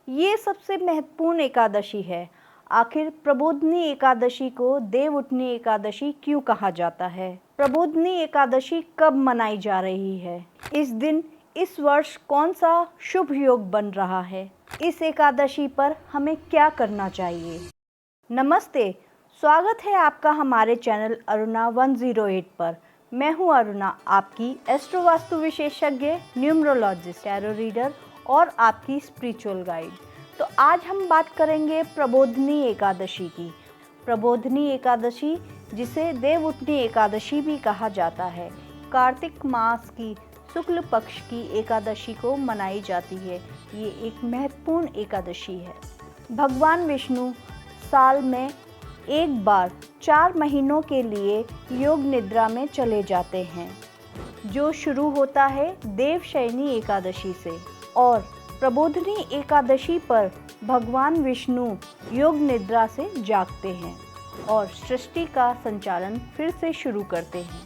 ये सबसे महत्वपूर्ण एकादशी है। आखिर प्रबोधिनी एकादशी को देवउठनी एकादशी क्यों कहा जाता है? प्रबोधिनी एकादशी कब मनाई जा रही है? इस दिन इस वर्ष कौन सा शुभ योग बन रहा है? इस एकादशी पर हमें क्या करना चाहिए? नमस्ते, स्वागत है आपका हमारे चैनल अरुणा 108 पर। मैं हूं अरुणा, आपकी एस्ट्रो वास्तु विशेषज्ञ, न्यूमरोलॉजिस्ट, टैरो रीडर और आपकी स्पिरिचुअल गाइड। तो आज हम बात करेंगे प्रबोधिनी एकादशी की। प्रबोधिनी एकादशी, जिसे देवउठनी एकादशी भी कहा जाता है, कार्तिक मास की शुक्ल पक्ष की एकादशी को मनाई जाती है। ये एक महत्वपूर्ण एकादशी है। भगवान विष्णु साल में एक बार 4 महीनों के लिए योग निद्रा में चले जाते हैं, जो शुरू होता है देवशयनी एकादशी से। और प्रबोधिनी एकादशी पर भगवान विष्णु योग निद्रा से जागते हैं और सृष्टि का संचालन फिर से शुरू करते हैं।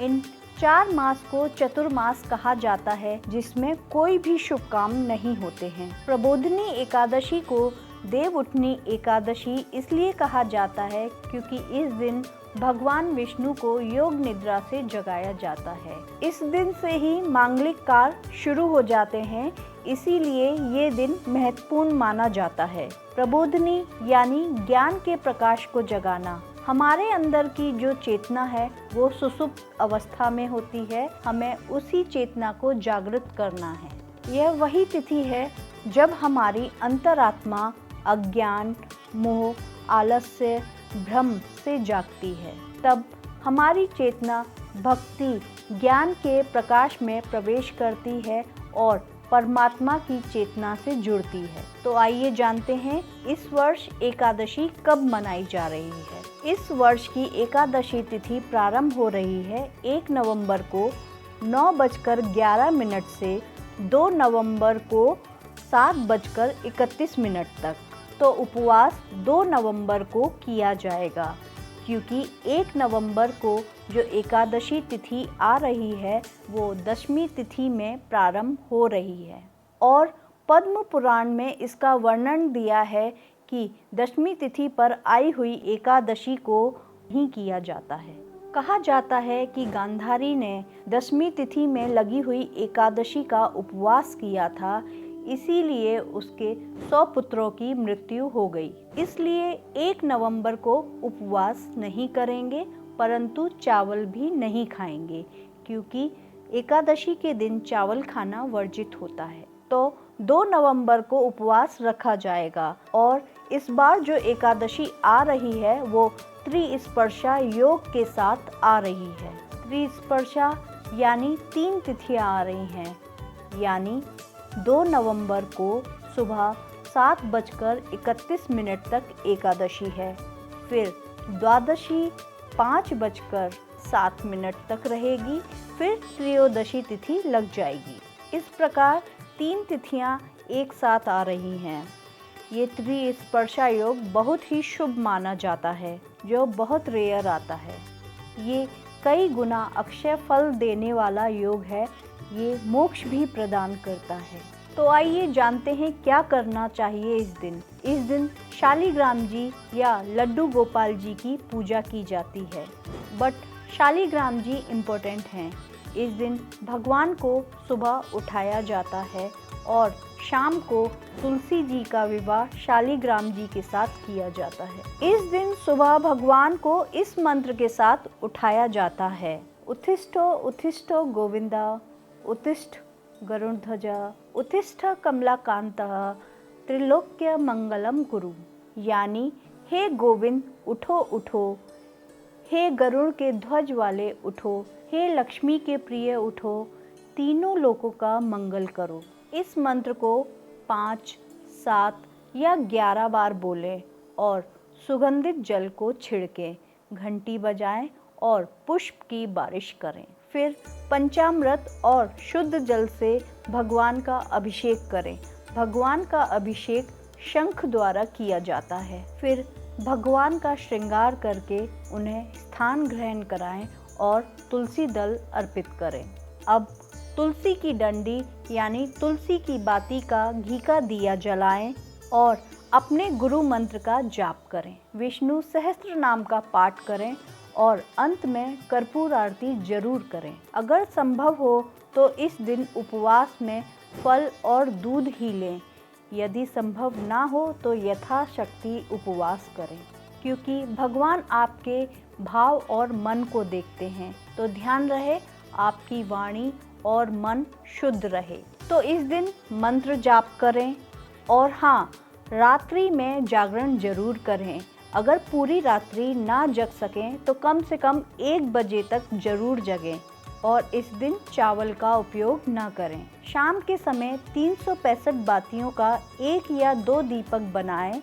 इन 4 मास को चतुर्मास कहा जाता है, जिसमें कोई भी शुभ काम नहीं होते हैं। प्रबोधिनी एकादशी को देवउठनी एकादशी इसलिए कहा जाता है क्योंकि इस दिन भगवान विष्णु को योग निद्रा से जगाया जाता है। इस दिन से ही मांगलिक कार्य शुरू हो जाते हैं, इसीलिए ये दिन महत्वपूर्ण माना जाता है। प्रबोधिनी यानी ज्ञान के प्रकाश को जगाना। हमारे अंदर की जो चेतना है वो सुसुप्त अवस्था में होती है, हमें उसी चेतना को जागृत करना है। यह वही तिथि है जब हमारी अंतरात्मा अज्ञान, मोह, आलस्य, भ्रम से जागती है। तब हमारी चेतना भक्ति, ज्ञान के प्रकाश में प्रवेश करती है और परमात्मा की चेतना से जुड़ती है। तो आइए जानते हैं इस वर्ष एकादशी कब मनाई जा रही है। इस वर्ष की एकादशी तिथि प्रारंभ हो रही है 1 नवंबर को 9:11 से 2 नवंबर को 7:31 तक। तो उपवास 2 नवंबर को किया जाएगा, क्योंकि 1 नवंबर को जो एकादशी तिथि आ रही है वो 10वीं तिथि में प्रारंभ हो रही है। और पद्म पुराण में इसका वर्णन दिया है कि 10वीं तिथि पर आई हुई एकादशी को ही किया जाता है। कहा जाता है कि गांधारी ने 10वीं तिथि में लगी हुई एकादशी का उपवास किया था, इसीलिए उसके 100 पुत्रों की मृत्यु हो गई। इसलिए 1 नवंबर को उपवास नहीं करेंगे, परंतु चावल भी नहीं खाएंगे, क्योंकि एकादशी के दिन चावल खाना वर्जित होता है। तो 2 नवंबर को उपवास रखा जाएगा। और इस बार जो एकादशी आ रही है वो त्रिस्पर्शा योग के साथ आ रही है। त्रिस्पर्शा यानी 3 तिथियां आ रही हैं, यानी 2 नवंबर को सुबह 7:31 तक एकादशी है। फिर द्वादशी 5:07 तक रहेगी। फिर त्रयोदशी तिथि लग जाएगी। इस प्रकार 3 तिथियां एक साथ आ रही हैं। ये त्रिस्पर्शा योग बहुत ही शुभ माना जाता है, जो बहुत रेयर आता है। ये कई गुना अक्षय फल देने वाला योग है। ये मोक्ष भी प्रदान करता है। तो आइए जानते हैं क्या करना चाहिए इस दिन। इस दिन शालिग्राम जी या लड्डू गोपाल जी की पूजा की जाती है, बट शालिग्राम जी इम्पोर्टेंट हैं। इस दिन भगवान को सुबह उठाया जाता है और शाम को तुलसी जी का विवाह शालिग्राम जी के साथ किया जाता है। इस दिन सुबह भगवान को इस मंत्र के साथ उठाया जाता है: उत्तिष्ठो उत्तिष्ठो गोविंदा, उत्तिष्ठ गरुड़ध्वजा, उत्तिष्ठ कमलाकांतः, त्रिलोक्य मंगलम कुरु। यानी हे गोविंद उठो उठो, हे गरुड़ के ध्वज वाले उठो, हे लक्ष्मी के प्रिय उठो, तीनों लोकों का मंगल करो। इस मंत्र को 5, 7 या 11 बार बोलें और सुगंधित जल को छिड़कें, घंटी बजाएं और पुष्प की बारिश करें। फिर पंचामृत और शुद्ध जल से भगवान का अभिषेक करें। भगवान का अभिषेक शंख द्वारा किया जाता है। फिर भगवान का श्रृंगार करके उन्हें स्थान ग्रहण कराएं और तुलसी दल अर्पित करें। अब तुलसी की डंडी यानी तुलसी की बाती का घी का दिया जलाएं और अपने गुरु मंत्र का जाप करें। विष्णु सहस्त्र नाम का पाठ करें और अंत में कर्पूर आरती जरूर करें। अगर संभव हो तो इस दिन उपवास में फल और दूध ही लें। यदि संभव ना हो तो यथाशक्ति उपवास करें, क्योंकि भगवान आपके भाव और मन को देखते हैं। तो ध्यान रहे आपकी वाणी और मन शुद्ध रहे। तो इस दिन मंत्र जाप करें और हाँ, रात्रि में जागरण जरूर करें। अगर पूरी रात्रि ना जग सकें तो कम से कम 1 बजे तक जरूर जगें और इस दिन चावल का उपयोग न करें। शाम के समय 365 बातियों का 1 या 2 दीपक बनाएं,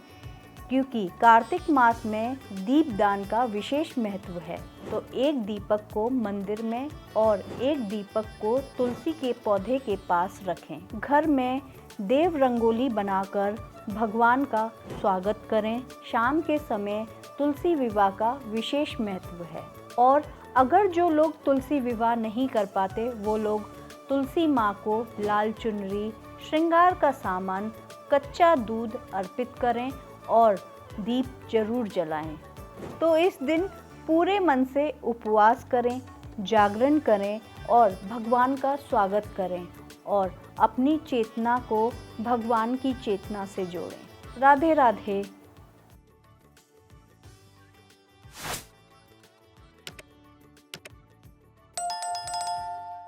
क्योंकि कार्तिक मास में दीपदान का विशेष महत्व है। तो 1 दीपक को मंदिर में और 1 दीपक को तुलसी के पौधे के पास रखें। घर में देव रंगोली बनाकर भगवान का स्वागत करें। शाम के समय तुलसी विवाह का विशेष महत्व है। और अगर जो लोग तुलसी विवाह नहीं कर पाते, वो लोग तुलसी माँ को लाल चुनरी, श्रृंगार का सामान, कच्चा दूध अर्पित करें और दीप जरूर जलाएं। तो इस दिन पूरे मन से उपवास करें, जागरण करें और भगवान का स्वागत करें और अपनी चेतना को भगवान की चेतना से जोड़ें। राधे राधे।